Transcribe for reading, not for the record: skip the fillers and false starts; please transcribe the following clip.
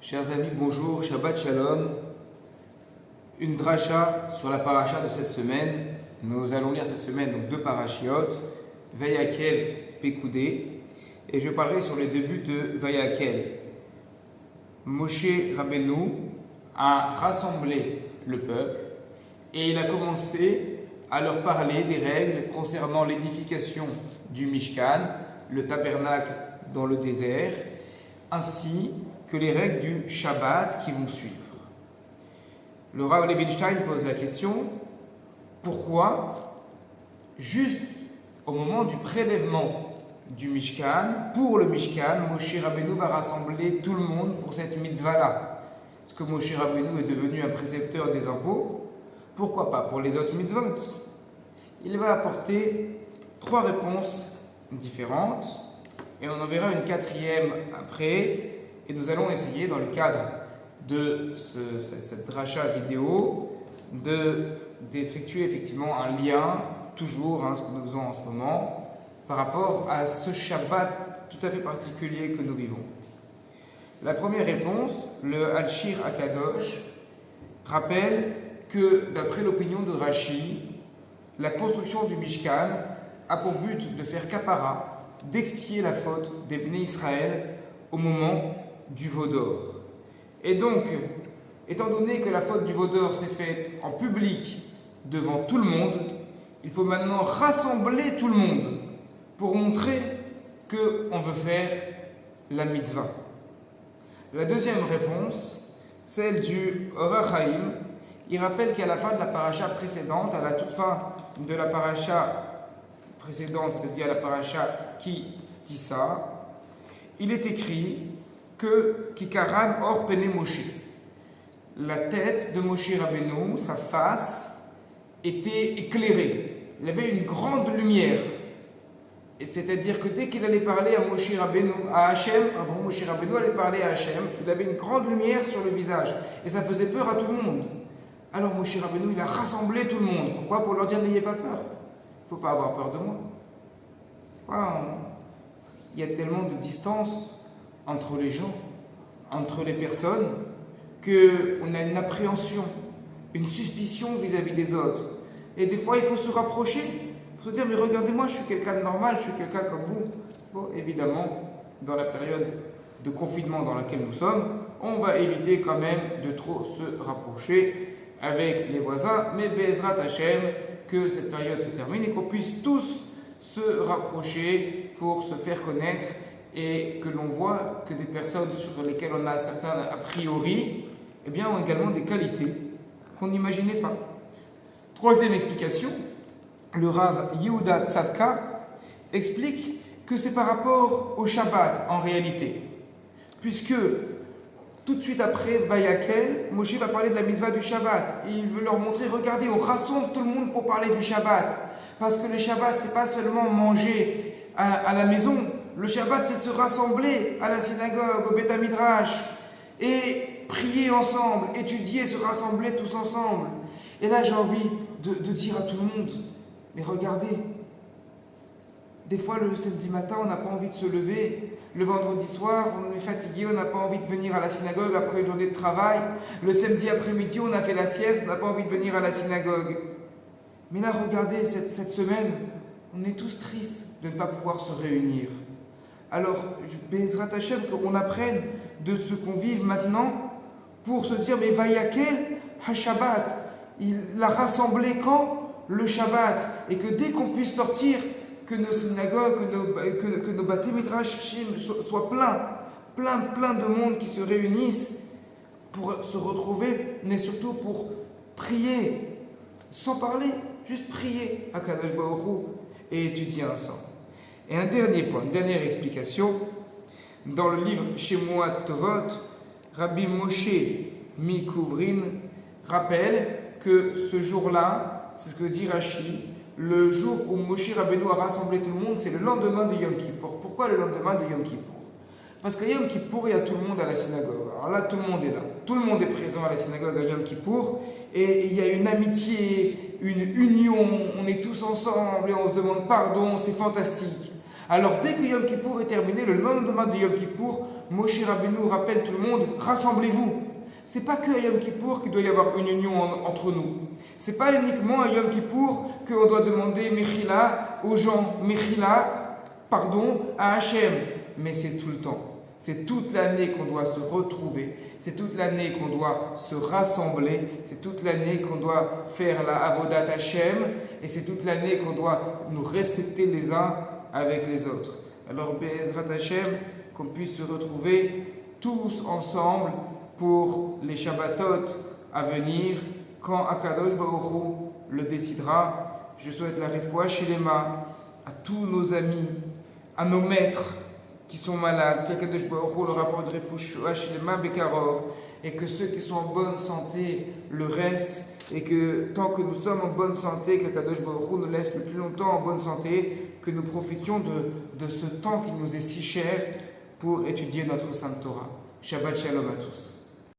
Chers amis, bonjour, Shabbat Shalom. Une dracha sur la paracha de cette semaine. Nous allons lire cette semaine donc deux parashiot, Vayakel, Pekoudé, et je parlerai sur les débuts de Vayakel. Moshe Rabbeinu a rassemblé le peuple et il a commencé à leur parler des règles concernant l'édification du Mishkan, le tabernacle dans le désert, ainsi que les règles du Shabbat qui vont suivre. Le Rav Levinstein pose la question, pourquoi, juste au moment du prélèvement du Mishkan, pour le Mishkan, Moshe Rabbeinu va rassembler tout le monde pour cette mitzvah-là? Est-ce que Moshe Rabbeinu est devenu un précepteur des impôts? Pourquoi pas pour les autres mitzvot? Il va apporter trois réponses différentes, et on en verra une quatrième après. Et nous allons essayer, dans le cadre de cette dracha vidéo, d'effectuer effectivement un lien, toujours, ce que nous faisons en ce moment, par rapport à ce Shabbat tout à fait particulier que nous vivons. La première réponse, le Al-Shir Akadosh, rappelle que, d'après l'opinion de Rashi, la construction du Mishkan a pour but de faire kapara, d'expier la faute des Bnei Israël au moment du veau d'or. Et donc, étant donné que la faute du veau d'or s'est faite en public devant tout le monde, il faut maintenant rassembler tout le monde pour montrer qu'on veut faire la mitzvah. La deuxième réponse, celle du Or HaChaim, il rappelle qu'à la fin de la paracha précédente, à la toute fin de la paracha précédente, c'est-à-dire la paracha Ki Tissa, il est écrit que Kikaran or pene Moshe. La tête de Moshe Rabbeinu, sa face, était éclairée. Il avait une grande lumière. Et c'est-à-dire que dès qu'il allait parler à Moshe Rabbeinu, Moshe Rabbeinu allait parler à Hachem, il avait une grande lumière sur le visage. Et ça faisait peur à tout le monde. Alors Moshe Rabbeinu, il a rassemblé tout le monde. Pourquoi? Pour leur dire, n'ayez pas peur. Il ne faut pas avoir peur de moi. Il y a tellement de distance entre les gens, entre les personnes, qu'on a une appréhension, une suspicion vis-à-vis des autres. Et des fois, il faut se rapprocher, il faut se dire, mais regardez-moi, je suis quelqu'un de normal, je suis quelqu'un comme vous. Bon, évidemment, dans la période de confinement dans laquelle nous sommes, on va éviter quand même de trop se rapprocher avec les voisins, mais Be'ezrat Hashem, que cette période se termine et qu'on puisse tous se rapprocher pour se faire connaître et que l'on voit que des personnes sur lesquelles on a certains a priori, eh bien, ont également des qualités qu'on n'imaginait pas. Troisième explication, le Rav Yehuda Tzadka explique que c'est par rapport au Shabbat en réalité, puisque tout de suite après Vayakel, Moshe va parler de la mitzvah du Shabbat et il veut leur montrer, regardez, on rassemble tout le monde pour parler du Shabbat, parce que le Shabbat, c'est pas seulement manger à la maison. Le Shabbat, c'est se rassembler à la synagogue, au Beth Midrash, et prier ensemble, étudier, se rassembler tous ensemble. Et là, j'ai envie de dire à tout le monde, mais regardez, des fois le samedi matin, on n'a pas envie de se lever. Le vendredi soir, on est fatigué, on n'a pas envie de venir à la synagogue après une journée de travail. Le samedi après-midi, on a fait la sieste, on n'a pas envie de venir à la synagogue. Mais là, regardez, cette semaine, on est tous tristes de ne pas pouvoir se réunir. Alors, Be'ezrat Hashem, qu'on apprenne de ce qu'on vive maintenant pour se dire, mais Vayakel HaShabbat, il l'a rassemblé quand? Le Shabbat. Et que dès qu'on puisse sortir, que nos synagogues, que nos Bate Midrash soient plein de monde qui se réunissent pour se retrouver, mais surtout pour prier, sans parler, juste prier à Kadosh Baruch Hu et étudier ensemble. Et un dernier point, une dernière explication, dans le livre Shemuat Tovot, Rabbi Moshe Mikouvrin rappelle que ce jour-là, c'est ce que dit Rashi, le jour où Moshe Rabbeinu a rassemblé tout le monde, c'est le lendemain de Yom Kippour. Pourquoi le lendemain de Yom Kippour? Parce qu'à Yom Kippour, il y a tout le monde à la synagogue. Alors là, tout le monde est là. Tout le monde est présent à la synagogue à Yom Kippour. Et il y a une amitié, une union. On est tous ensemble et on se demande pardon. C'est fantastique. Alors dès que Yom Kippour est terminé, le lendemain de Yom Kippour, Moshe Rabbeinu rappelle tout le monde, rassemblez-vous. C'est pas que à Yom Kippour qu'il doit y avoir une union entre nous. C'est pas uniquement à Yom Kippour qu'on doit demander Mechila aux gens, Mechila, pardon, à Hachem. Mais c'est tout le temps. C'est toute l'année qu'on doit se retrouver. C'est toute l'année qu'on doit se rassembler. C'est toute l'année qu'on doit faire la Avodat Hachem. Et c'est toute l'année qu'on doit nous respecter les uns avec les autres. Alors, Be'ezrat Hachem, qu'on puisse se retrouver tous ensemble pour les Shabbatot à venir, quand Akadosh Baruch Hu le décidera. Je souhaite la Refoua Shelema à tous nos amis, à nos maîtres qui sont malades, qu'Akadosh Baruch Hu leur apporte Refoua Shelema Bekarov, et que ceux qui sont en bonne santé le restent, et que tant que nous sommes en bonne santé, qu'Akadosh Baruch Hu nous laisse le plus longtemps en bonne santé, que nous profitions de ce temps qui nous est si cher pour étudier notre Sainte Torah. Shabbat Shalom à tous.